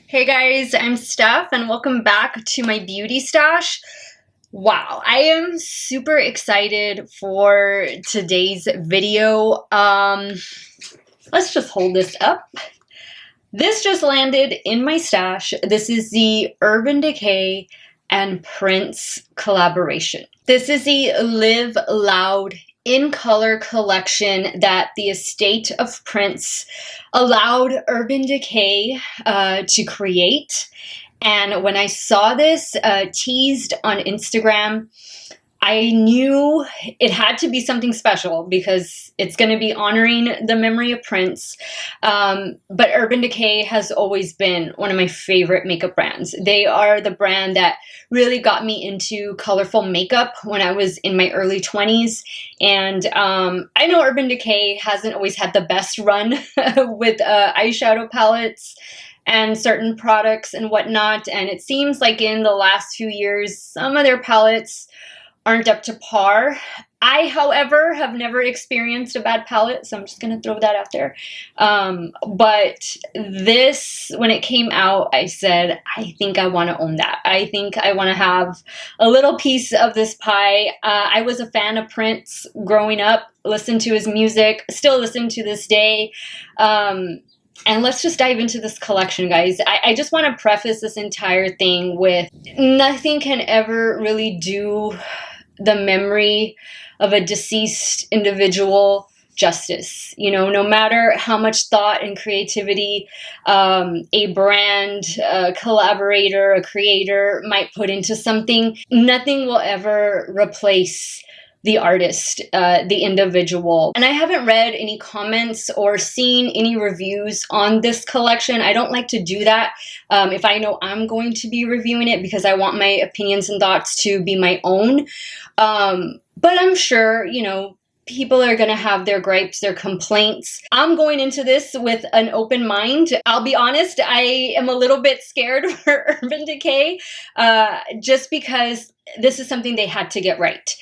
Hey guys, I'm Steph and welcome back to my beauty stash. Wow, I am super excited for today's video. Let's just hold this up. This just landed in my stash. This is the Urban Decay and Prince collaboration. This is the Live Loud in Color collection that the estate of Prince allowed Urban Decay to create. And when I saw this teased on Instagram, I knew it had to be something special because it's going to be honoring the memory of Prince. But Urban Decay has always been one of my favorite makeup brands. They are the brand that really got me into colorful makeup when I was in my early 20s. And I know Urban Decay hasn't always had the best run with eyeshadow palettes and certain products and whatnot. And it seems like in the last few years, some of their palettes aren't up to par. I, however, have never experienced a bad palette, so I'm just gonna throw that out there. But this, when it came out, I said, I think I wanna own that. I think I wanna have a little piece of this pie. I was a fan of Prince growing up, listened to his music, still listen to this day. And let's just dive into this collection, guys. I just want to preface this entire thing with nothing can ever really do the memory of a deceased individual justice. You know, no matter how much thought and creativity a brand, a collaborator, a creator might put into something, nothing will ever replace the artist, the individual. And I haven't read any comments or seen any reviews on this collection. I don't like to do that if I know I'm going to be reviewing it because I want my opinions and thoughts to be my own. But I'm sure, you know, people are going to have their gripes, their complaints. I'm going into this with an open mind. I'll be honest, I am a little bit scared for Urban Decay just because this is something they had to get right.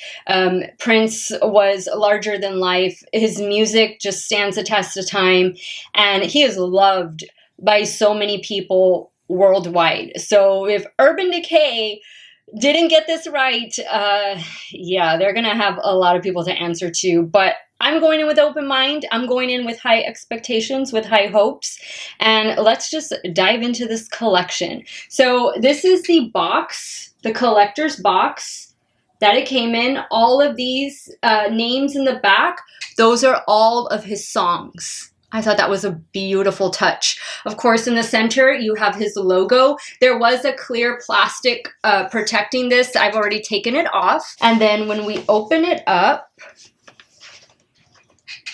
Prince was larger than life. His music just stands the test of time, and he is loved by so many people worldwide. So if Urban Decay didn't get this right, yeah, they're gonna have a lot of people to answer to. But I'm going in with open mind. I'm going in with high expectations, with high hopes. And let's just dive into this collection. So this is the box, the collector's box that it came in. All of these names in the back, those are all of his songs. I thought that was a beautiful touch. Of course, in the center, you have his logo. There was a clear plastic protecting this. I've already taken it off. And then when we open it up,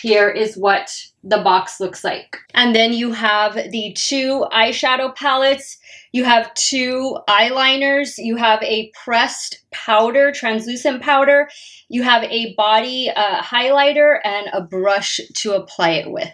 here is what the box looks like. And then you have the two eyeshadow palettes. You have two eyeliners. You have a pressed powder, translucent powder. You have a body highlighter and a brush to apply it with.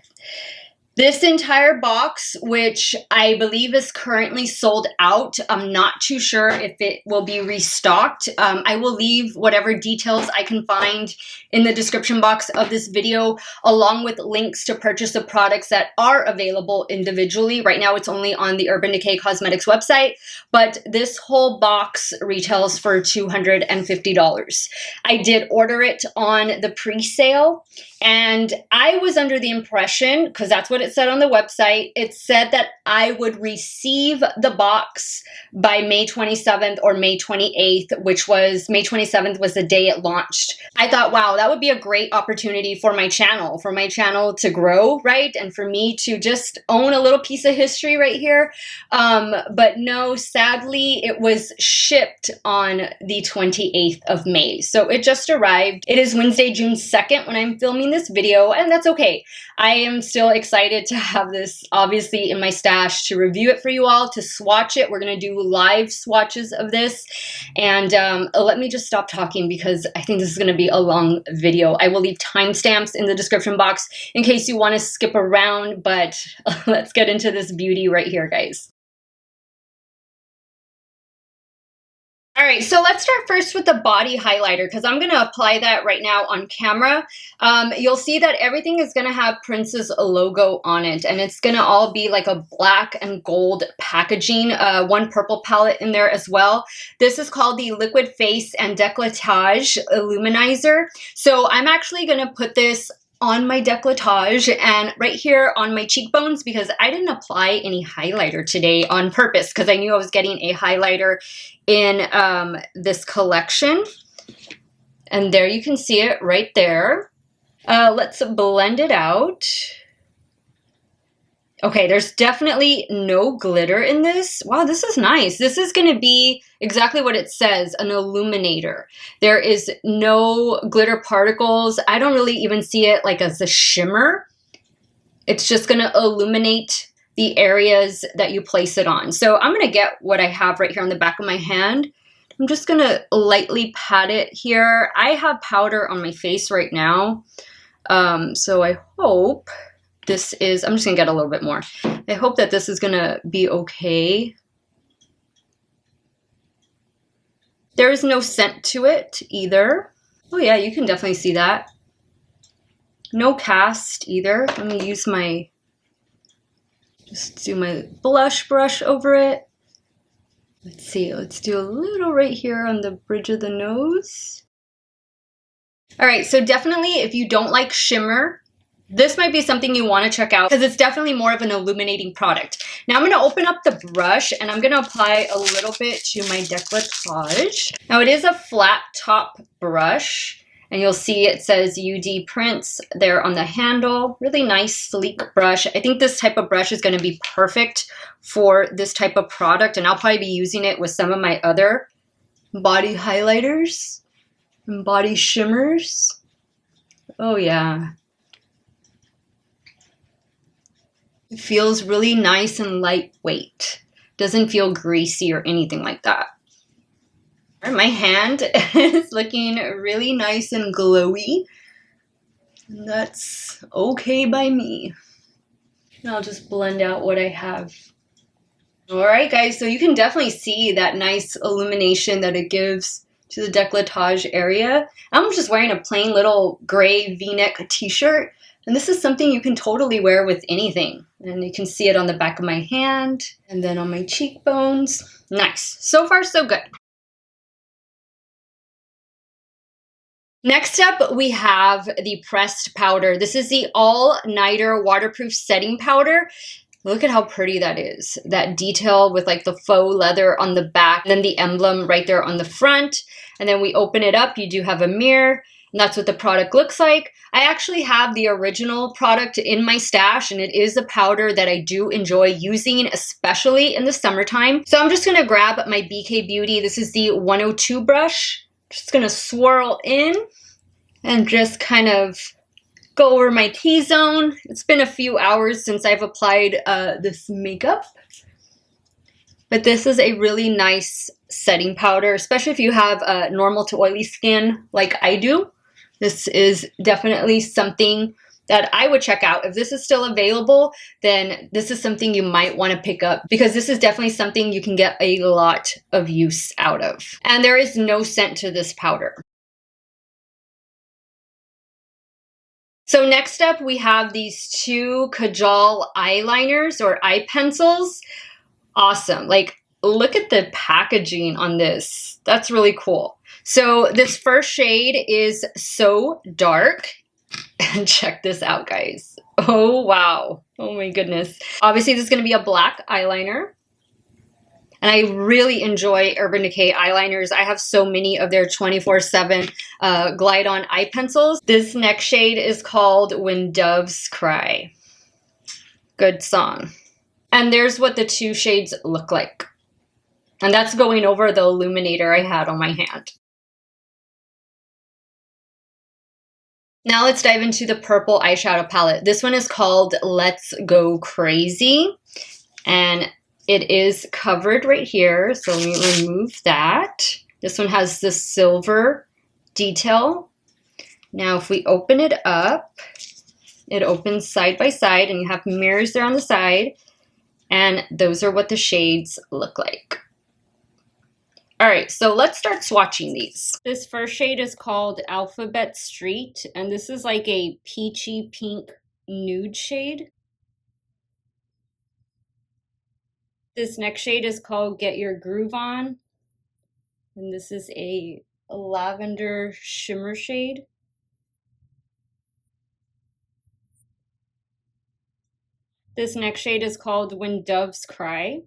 This entire box, which I believe is currently sold out, I'm not too sure if it will be restocked. I will leave whatever details I can find in the description box of this video, along with links to purchase the products that are available individually. Right now, it's only on the Urban Decay Cosmetics website, but this whole box retails for $250. I did order it on the pre-sale, and I was under the impression, because that's what it said on the website, it said that I would receive the box by May 27th or May 28th, which was May 27th was the day it launched. I thought, wow, that would be a great opportunity for my channel to grow, right? And for me to just own a little piece of history right here. But no, sadly, it was shipped on the 28th of May. So it just arrived. It is Wednesday, June 2nd when I'm filming this video, and that's okay. I am still excited to have this obviously in my stash, to review it for you all, to swatch it. We're going to do live swatches of this. And let me just stop talking because I think this is going to be a long video. I will leave timestamps in the description box in case you want to skip around, but let's get into this beauty right here, guys. All right, so let's start first with the body highlighter because I'm going to apply that right now on camera. You'll see that everything is going to have Prince's logo on it, and it's going to all be like a black and gold packaging, one purple palette in there as well. This is called the Liquid Face and Décolletage Illuminizer. So I'm actually going to put this on my décolletage and right here on my cheekbones because I didn't apply any highlighter today on purpose because I knew I was getting a highlighter in this collection. And there you can see it right there. Let's blend it out. Okay, there's definitely no glitter in this. Wow, this is nice. This is going to be exactly what it says, an illuminator. There is no glitter particles. I don't really even see it like as a shimmer. It's just going to illuminate the areas that you place it on. So I'm going to get what I have right here on the back of my hand. I'm just going to lightly pat it here. I have powder on my face right now. So I hope this is, I'm just gonna get a little bit more. I hope that this is gonna be okay. There is no scent to it either. Oh yeah, you can definitely see that. No cast either. Let me use my, just do my blush brush over it. Let's see, let's do a little right here on the bridge of the nose. All right, so definitely if you don't like shimmer, this might be something you want to check out because it's definitely more of an illuminating product. Now I'm going to open up the brush and I'm going to apply a little bit to my décolletage. Now it is a flat top brush and you'll see it says UDxPrince there on the handle. Really nice, sleek brush. I think this type of brush is going to be perfect for this type of product and I'll probably be using it with some of my other body highlighters and body shimmers. Oh yeah. It feels really nice and lightweight. Doesn't feel greasy or anything like that. My hand is looking really nice and glowy. And that's okay by me. And I'll just blend out what I have. All right, guys, so you can definitely see that nice illumination that it gives to the décolletage area. I'm just wearing a plain little gray V-neck t-shirt. And this is something you can totally wear with anything. And you can see it on the back of my hand and then on my cheekbones. Nice. So far, so good. Next up, we have the pressed powder. This is the all-nighter waterproof setting powder. Look at how pretty that is. That detail with like the faux leather on the back, and then the emblem right there on the front. And then we open it up, you do have a mirror. And that's what the product looks like. I actually have the original product in my stash and it is a powder that I do enjoy using, especially in the summertime. So I'm just gonna grab my BK Beauty. This is the 102 brush. Just gonna swirl in and just kind of go over my T-zone. It's been a few hours since I've applied this makeup. But this is a really nice setting powder, especially if you have normal to oily skin like I do. This is definitely something that I would check out. If this is still available, then this is something you might want to pick up because this is definitely something you can get a lot of use out of. And there is no scent to this powder. So next up, we have these two Kajal eyeliners or eye pencils. Awesome. Like, look at the packaging on this. That's really cool. So this first shade is So Dark. And check this out, guys. Oh, wow. Oh my goodness. Obviously, this is going to be a black eyeliner. And I really enjoy Urban Decay eyeliners. I have so many of their 24/7 glide-on eye pencils. This next shade is called When Doves Cry. Good song. And there's what the two shades look like. And that's going over the illuminator I had on my hand. Now let's dive into the purple eyeshadow palette. This one is called Let's Go Crazy. And it is covered right here. So let me remove that. This one has the silver detail. Now if we open it up, it opens side by side and you have mirrors there on the side. And those are what the shades look like. All right, so let's start swatching these. This first shade is called Alphabet Street, and this is like a peachy pink nude shade. This next shade is called Get Your Groove On, and this is a lavender shimmer shade. This next shade is called When Doves Cry.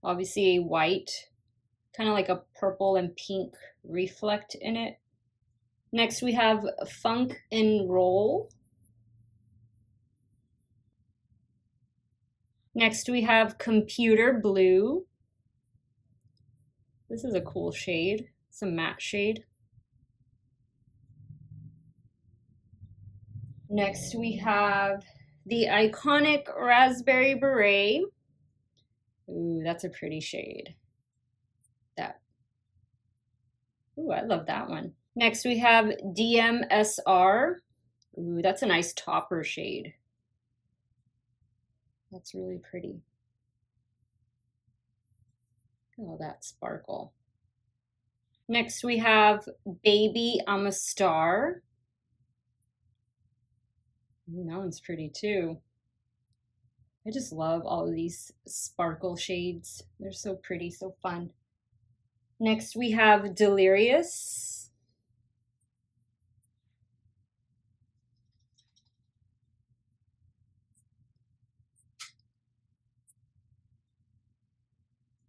Obviously a white, kind of like a purple and pink reflect in it. Next we have Funk and Roll. Next we have Computer Blue. This is a cool shade. It's a matte shade. Next we have the iconic Raspberry Beret. Ooh, that's a pretty shade. Ooh, I love that one. Next we have DMSR. Ooh, that's a nice topper shade. That's really pretty. Look at all that sparkle. Next we have Baby I'm a Star. Ooh, that one's pretty too. I just love all of these sparkle shades. They're so pretty, so fun. Next we have Delirious.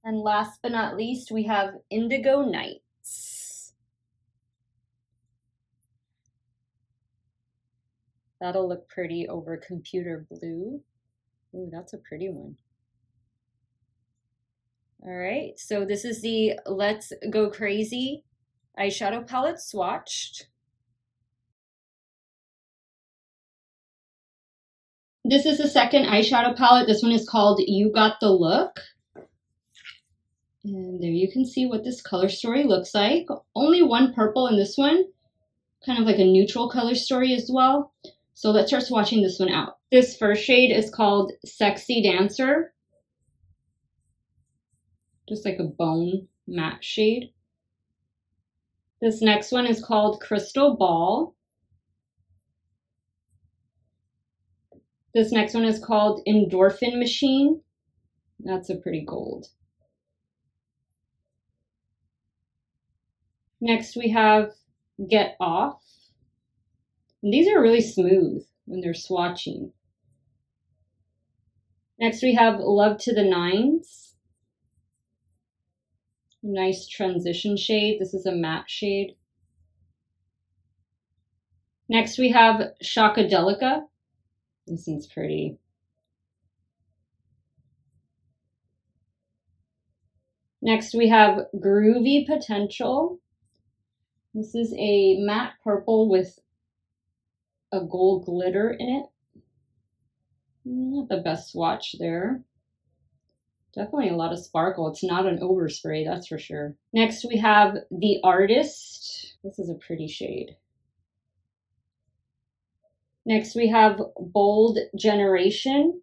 And last but not least, we have Indigo Nights. That'll look pretty over Computer Blue. Ooh, that's a pretty one. All right, so this is the Let's Go Crazy eyeshadow palette swatched. This is the second eyeshadow palette. This one is called You Got the Look. And there you can see what this color story looks like. Only one purple in this one, kind of like a neutral color story as well. So let's start swatching this one out. This first shade is called Sexy Dancer. Just like a bone matte shade. This next one is called Crystal Ball. This next one is called Endorphin Machine. That's a pretty gold. Next we have Get Off. And these are really smooth when they're swatching. Next we have Love to the Nines. Nice transition shade. This is a matte shade. Next we have Shockadelica. This one's pretty. Next we have Groovy Potential. This is a matte purple with a gold glitter in it. Not the best swatch there. Definitely a lot of sparkle. It's not an overspray, that's for sure. Next we have The Artist. This is a pretty shade. Next we have Bold Generation.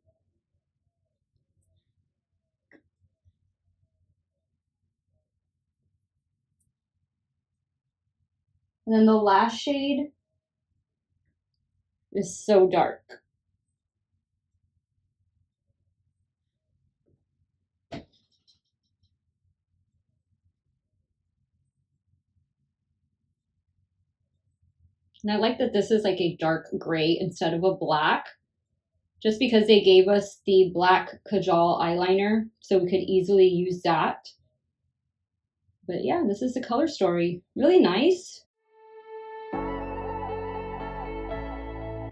And then the last shade is So Dark. And I like that this is like a dark gray instead of a black, just because they gave us the black Kajal eyeliner, so we could easily use that. But yeah, this is the color story. Really nice.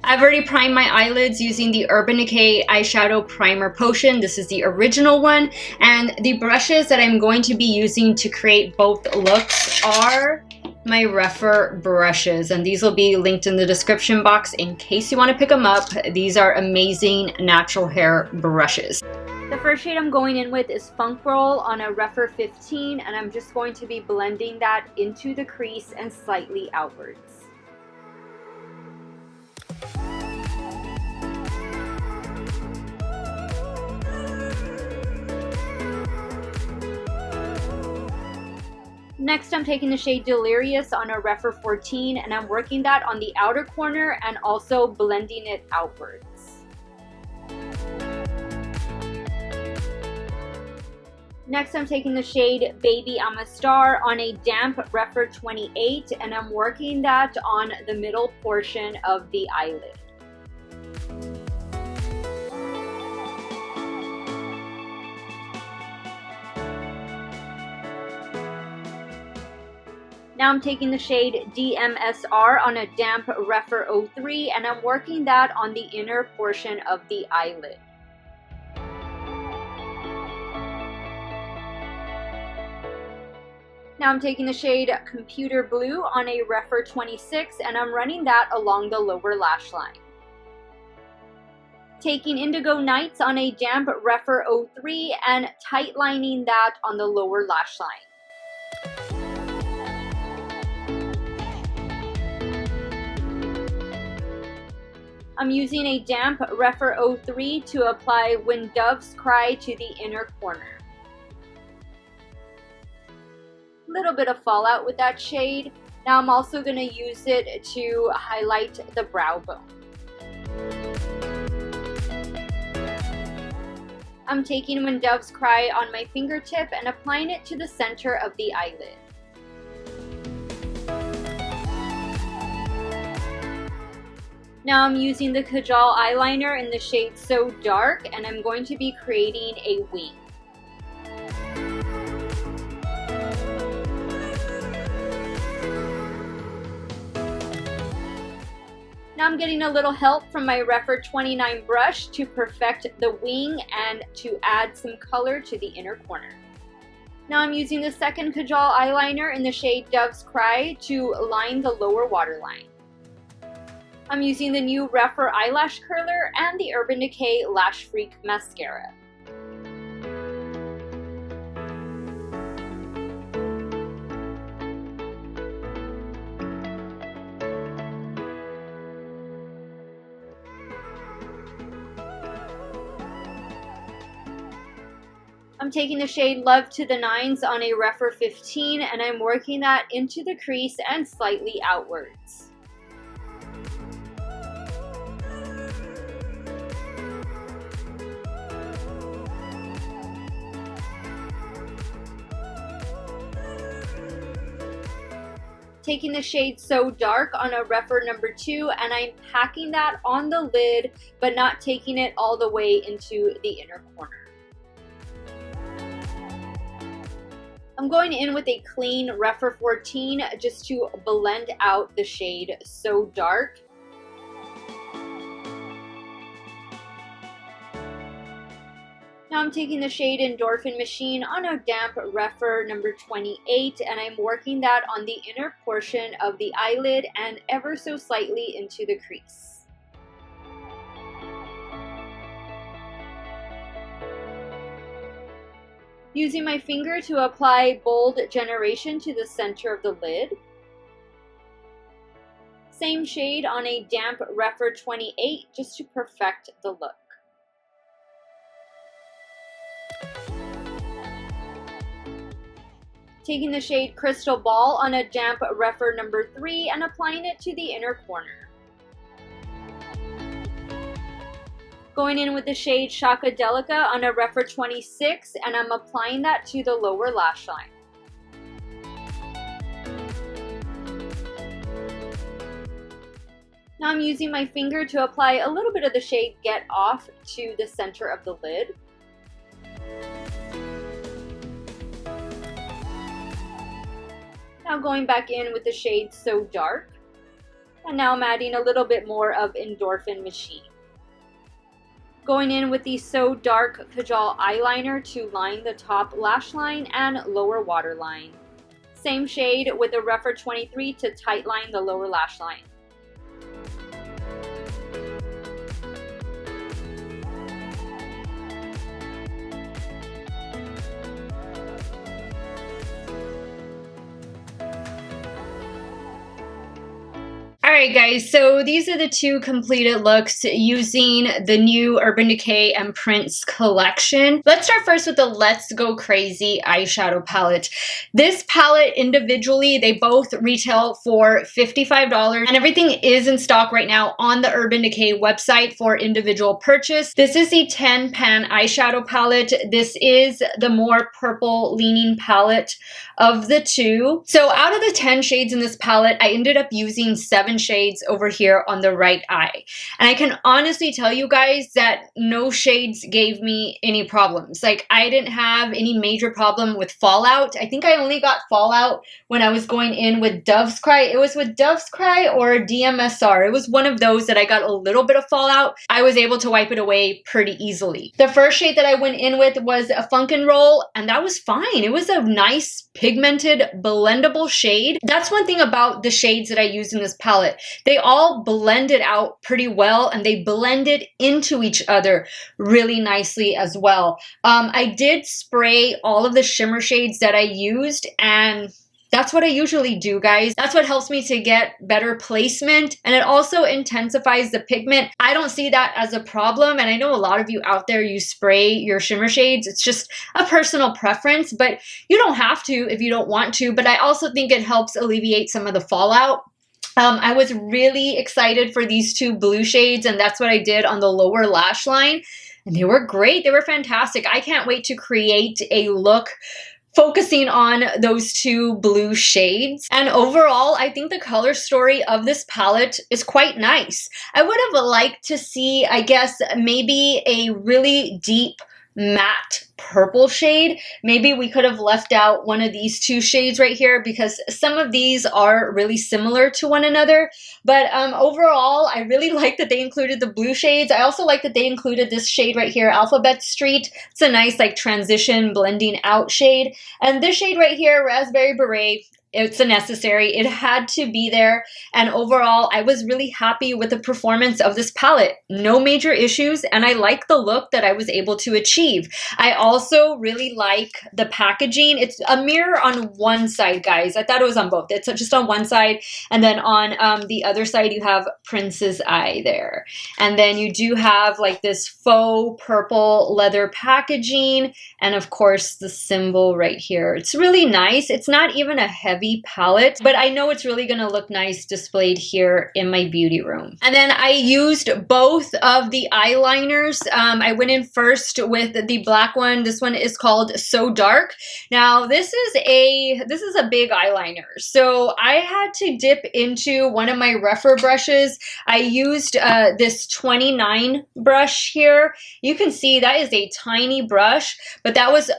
I've already primed my eyelids using the Urban Decay Eyeshadow Primer Potion. This is the original one. And the brushes that I'm going to be using to create both looks are my Refer brushes, and these will be linked in the description box in case you want to pick them up. These are amazing natural hair brushes. The first shade I'm going in with is Funk Roll on a Refer 15, and I'm just going to be blending that into the crease and slightly outwards. Next, I'm taking the shade Delirious on a Refer 14, and I'm working that on the outer corner and also blending it outwards. Next, I'm taking the shade Baby I'm a Star on a damp Refer 28, and I'm working that on the middle portion of the eyelid. Now I'm taking the shade DMSR on a damp Refer 03, and I'm working that on the inner portion of the eyelid. Now I'm taking the shade Computer Blue on a Refer 26, and I'm running that along the lower lash line. Taking Indigo Nights on a damp Refer 03 and tight lining that on the lower lash line. I'm using a damp Refer 03 to apply When Doves Cry to the inner corner. Little bit of fallout with that shade. Now I'm also going to use it to highlight the brow bone. I'm taking When Doves Cry on my fingertip and applying it to the center of the eyelid. Now I'm using the Kajal eyeliner in the shade So Dark, and I'm going to be creating a wing. Now I'm getting a little help from my Refer 29 brush to perfect the wing and to add some color to the inner corner. Now I'm using the second Kajal eyeliner in the shade Doves Cry to line the lower waterline. I'm using the new Refer eyelash curler and the Urban Decay Lash Freak mascara. I'm taking the shade Love to the Nines on a Refer 15, and I'm working that into the crease and slightly outwards. Taking the shade So Dark on a Refer number 2, and I'm packing that on the lid, but not taking it all the way into the inner corner. I'm going in with a clean Refer 14 just to blend out the shade So Dark. Now I'm taking the shade Endorphin Machine on a damp Refer number 28, and I'm working that on the inner portion of the eyelid and ever so slightly into the crease. Using my finger to apply Bold Generation to the center of the lid. Same shade on a damp Refer 28 just to perfect the look. Taking the shade Crystal Ball on a damp Refer number 3 and applying it to the inner corner. Going in with the shade Shakadelica on a Refer 26, and I'm applying that to the lower lash line. Now I'm using my finger to apply a little bit of the shade Get Off to the center of the lid. Now going back in with the shade So Dark, and now I'm adding a little bit more of Endorphin Machine. Going in with the So Dark Kajal eyeliner to line the top lash line and lower waterline. Same shade with the Refer 23 to tight line the lower lash line. Alright guys, so these are the two completed looks using the new Urban Decay and Prince collection. Let's start first with the Let's Go Crazy eyeshadow palette. This palette individually, they both retail for $55 and everything is in stock right now on the Urban Decay website for individual purchase. This is the 10 pan eyeshadow palette. This is the more purple leaning palette of the two. So out of the 10 shades in this palette, I ended up using 7 shades over here on the right eye. And I can honestly tell you guys that no shades gave me any problems. Like, I didn't have any major problem with fallout. I think I only got fallout when I was going in with Dove's Cry. It was with Dove's Cry or DMSR. It was one of those that I got a little bit of fallout. I was able to wipe it away pretty easily. The first shade that I went in with was a Funk and Roll, and that was fine. It was a nice pigmented blendable shade. That's one thing about the shades that I use in this palette. They all blended out pretty well and they blended into each other really nicely as well. I did spray all of the shimmer shades that I used, and that's what I usually do, guys. That's what helps me to get better placement, and it also intensifies the pigment. I don't see that as a problem, and I know a lot of you out there, you spray your shimmer shades. It's just a personal preference, but you don't have to if you don't want to, but I also think it helps alleviate some of the fallout. I was really excited for these two blue shades, and that's what I did on the lower lash line, and they were great. They were fantastic. I can't wait to create a look focusing on those two blue shades. And overall, I think the color story of this palette is quite nice. I would have liked to see, I guess, maybe a really deep matte purple shade. Maybe we could have left out one of these two shades right here because some of these are really similar to one another. But overall, I really like that they included the blue shades. I also like that they included this shade right here, Alphabet Street. It's a nice like transition blending out shade. And this shade right here, Raspberry Beret, it's a necessary. It had to be there. And overall, I was really happy with the performance of this palette. No major issues, and I like the look that I was able to achieve. I also really like the packaging. It's a mirror on one side, guys. I thought it was on both. It's just on one side, and then on the other side, you have Prince's eye there. And then you do have like this faux purple leather packaging, and of course, the symbol right here. It's really nice. It's not even a heavy palette, but I know it's really gonna look nice displayed here in my beauty room. And then I used both of the eyeliners. I went in first with the black one. This one is called So Dark. Now this is a big eyeliner, so I had to dip into one of my rougher brushes. I used this 29 brush here. You can see that is a tiny brush, but that was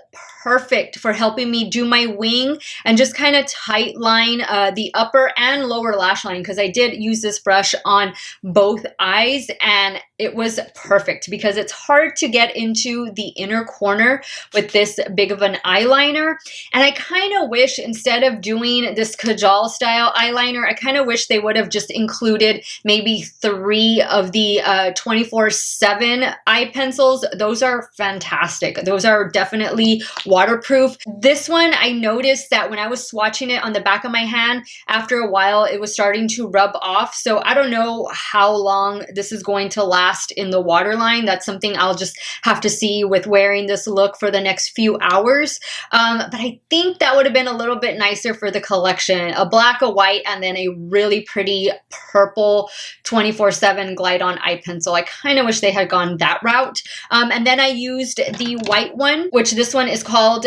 perfect for helping me do my wing and just kind of tight line the upper and lower lash line, because I did use this brush on both eyes, and it was perfect because it's hard to get into the inner corner with this big of an eyeliner. And I kind of wish, instead of doing this Kajal style eyeliner, I kind of wish they would have just included maybe 3 of the 24/7 eye pencils. Those are fantastic. Those are definitely waterproof. This one, I noticed that when I was swatching it on the back of my hand, after a while it was starting to rub off. So I don't know how long this is going to last in the waterline. That's something I'll just have to see with wearing this look for the next few hours. But I think that would have been a little bit nicer for the collection. A black, a white, and then a really pretty purple 24/7 glide on eye pencil. I kind of wish they had gone that route. And then I used the white one, which this one is called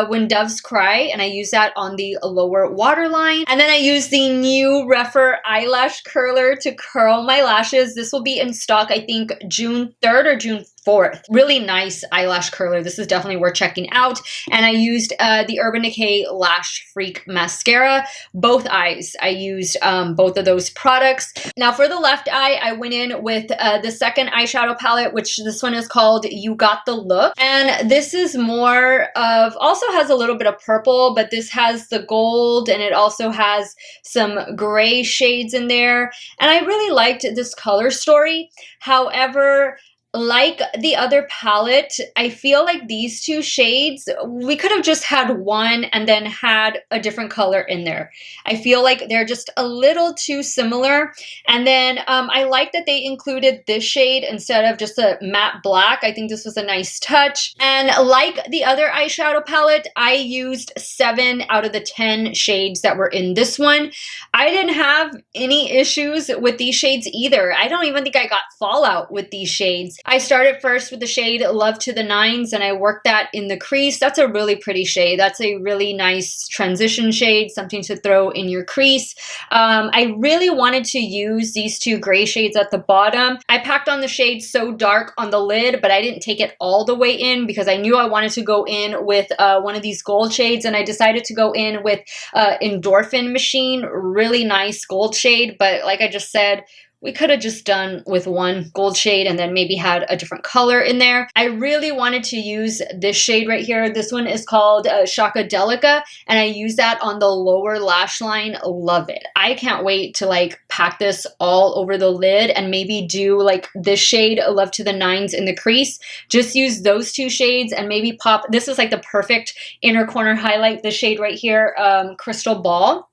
When Doves Cry, and I use that on the lower waterline. And then I used the new Rephr eyelash curler to curl my lashes. This will be in stock, I think, June 3rd or June 4th. Really nice eyelash curler. This is definitely worth checking out. And I used the Urban Decay Lash Freak Mascara. Both eyes, I used both of those products. Now for the left eye, I went in with the second eyeshadow palette, which this one is called You Got the Look. And this is more of, also has a little bit of purple, but this has the gold, and it also has some gray shades in there. And I really liked this color story. However, like the other palette, I feel like these two shades, we could have just had one and then had a different color in there. I feel like they're just a little too similar. And then I like that they included this shade instead of just a matte black. I think this was a nice touch. And like the other eyeshadow palette, I used 7 out of the 10 shades that were in this one. I didn't have any issues with these shades either. I don't even think I got fallout with these shades. I started first with the shade Love to the Nines, and I worked that in the crease. That's a really pretty shade. That's a really nice transition shade, something to throw in your crease. I really wanted to use these 2 gray shades at the bottom. I packed on the shade So Dark on the lid, but I didn't take it all the way in because I knew I wanted to go in with one of these gold shades, and I decided to go in with Endorphin Machine. Really nice gold shade, but like I just said, we could have just done with one gold shade and then maybe had a different color in there. I really wanted to use this shade right here. This one is called Shakadelica, and I use that on the lower lash line. Love it. I can't wait to like pack this all over the lid and maybe do like this shade Love to the Nines in the crease. Just use those 2 shades and maybe pop. This is like the perfect inner corner highlight. This shade right here, Crystal Ball.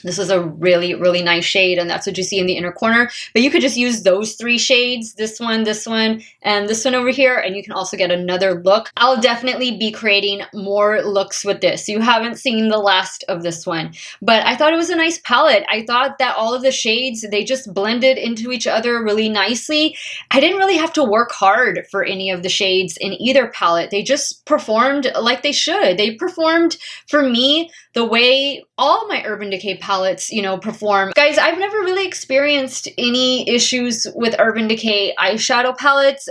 This is a really, really nice shade, and that's what you see in the inner corner. But you could just use those 3 shades, this one, and this one over here, and you can also get another look. I'll definitely be creating more looks with this. You haven't seen the last of this one, but I thought it was a nice palette. I thought that all of the shades, they just blended into each other really nicely. I didn't really have to work hard for any of the shades in either palette. They just performed like they should. They performed, for me, the way all my Urban Decay palettes, you know, perform. Guys, I've never really experienced any issues with Urban Decay eyeshadow palettes.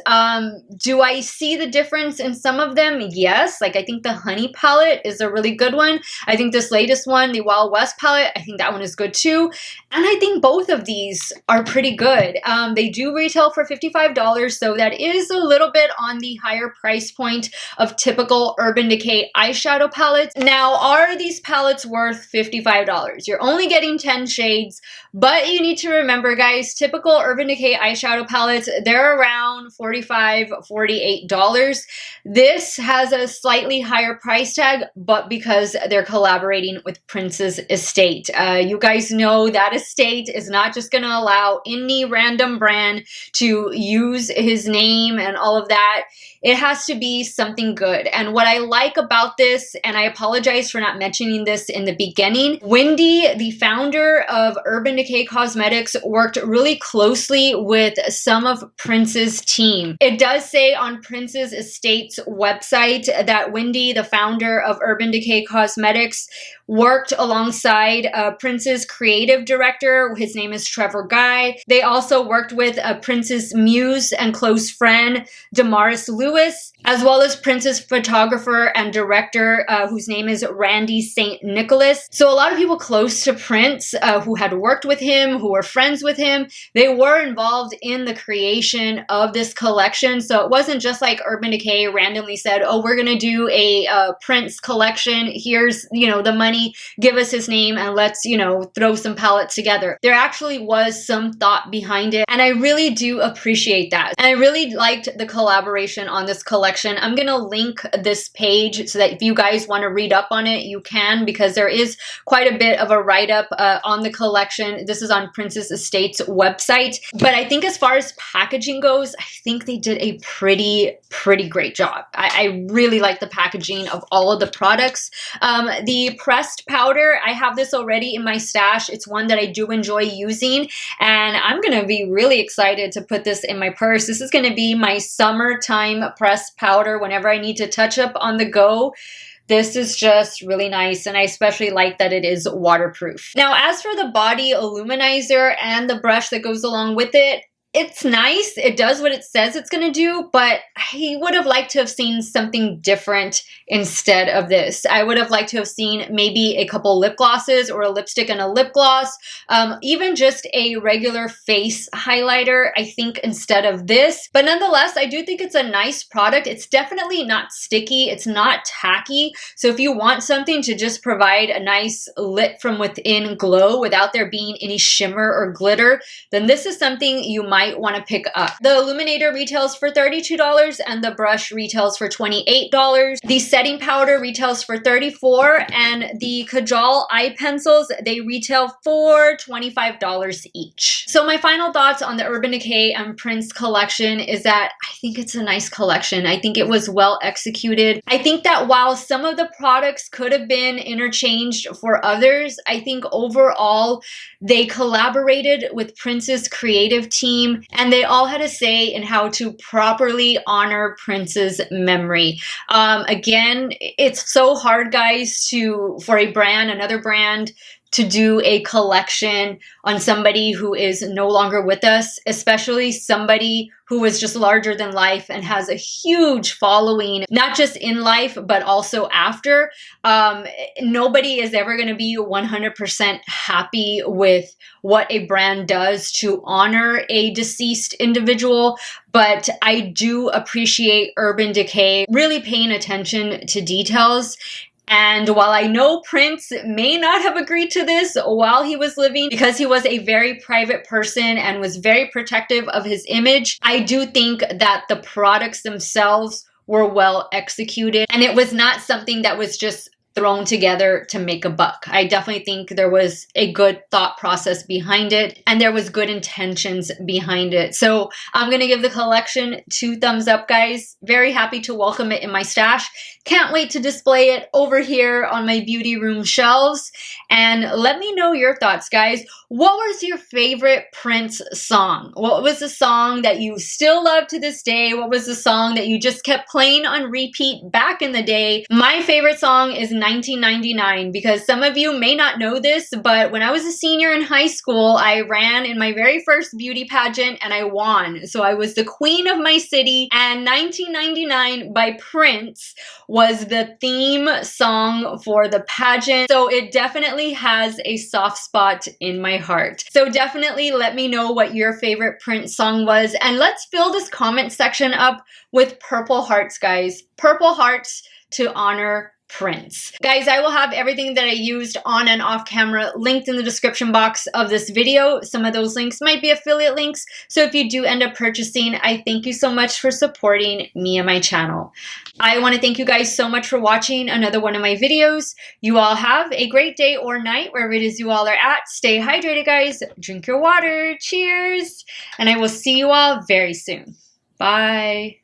Do I see the difference in some of them? Yes. Like, I think the Honey palette is a really good one. I think this latest one, the Wild West palette, I think that one is good too. And I think both of these are pretty good. They do retail for $55, so that is a little bit on the higher price point of typical Urban Decay eyeshadow palettes. Now, are these palettes worth $55? You're only getting 10 shades, but you need to remember, guys, typical Urban Decay eyeshadow palettes, they're around $45, $48. This has a slightly higher price tag, but because they're collaborating with Prince's estate. You guys know that estate is not just going to allow any random brand to use his name and all of that. It has to be something good. And what I like about this, and I apologize for not mentioning this in the beginning, Wendy, the founder of Urban Decay Cosmetics, worked really closely with some of Prince's team. It does say on Prince's estate's website that Wendy, the founder of Urban Decay Cosmetics, worked alongside Prince's creative director. His name is Trevor Guy. They also worked with Prince's muse and close friend, Damaris Lewis, as well as Prince's photographer and director, whose name is Randy St. Nicholas. So a lot of people close to Prince who had worked with him, who were friends with him, they were involved in the creation of this collection. So it wasn't just like Urban Decay randomly said, oh, we're going to do a Prince collection. Here's, you know, the money, give us his name, and let's, you know, throw some palettes together. There actually was some thought behind it, and I really do appreciate that. And I really liked the collaboration on this collection. I'm going to link this page so that if you guys want to read up on it, you can, because there is quite a bit of a write-up on the collection. This is on Prince's Estate's website. But I think as far as packaging goes, I think they did a pretty great job. I really like the packaging of all of the products. The pressed powder, I have this already in my stash. It's one that I do enjoy using, and I'm going to be really excited to put this in my purse. This is going to be my summertime pressed powder whenever I need to touch up on the go. This is just really nice, and I especially like that it is waterproof. Now, as for the body illuminizer and the brush that goes along with it, it's nice. It does what it says it's going to do, but I would have liked to have seen something different instead of this. I would have liked to have seen maybe a couple lip glosses or a lipstick and a lip gloss, even just a regular face highlighter, I think, instead of this. But nonetheless, I do think it's a nice product. It's definitely not sticky. It's not tacky. So if you want something to just provide a nice lit from within glow without there being any shimmer or glitter, then this is something you might might want to pick up. The illuminator retails for $32 and the brush retails for $28. The setting powder retails for $34 and the Kajal eye pencils, they retail for $25 each. So my final thoughts on the Urban Decay and Prince collection is that I think it's a nice collection. I think it was well executed. I think that while some of the products could have been interchanged for others, I think overall they collaborated with Prince's creative team and they all had a say in how to properly honor Prince's memory. Again, it's so hard, guys, for another brand to do a collection on somebody who is no longer with us, especially somebody who was just larger than life and has a huge following, not just in life, but also after. Nobody is ever going to be 100% happy with what a brand does to honor a deceased individual, but I do appreciate Urban Decay really paying attention to details. And while I know Prince may not have agreed to this while he was living because he was a very private person and was very protective of his image, I do think that the products themselves were well executed and it was not something that was just thrown together to make a buck. I definitely think there was a good thought process behind it and there was good intentions behind it. So I'm going to give the collection 2 thumbs up, guys. Very happy to welcome it in my stash. Can't wait to display it over here on my beauty room shelves. And let me know your thoughts, guys. What was your favorite Prince song? What was the song that you still love to this day? What was the song that you just kept playing on repeat back in the day? My favorite song is 1999 because some of you may not know this, but when I was a senior in high school, I ran in my very first beauty pageant and I won. So I was the queen of my city, and 1999 by Prince was the theme song for the pageant. So it definitely has a soft spot in my heart. So definitely let me know what your favorite Prince song was, and let's fill this comment section up with purple hearts, guys. Purple hearts to honor Prince. Guys, I will have everything that I used on and off camera linked in the description box of this video. Some of those links might be affiliate links, so if you do end up purchasing, I thank you so much for supporting me and my channel. I want to thank you guys so much for watching another one of my videos. You all have a great day or night wherever it is you all are at. Stay hydrated, guys. Drink your water. Cheers. And I will see you all very soon. Bye.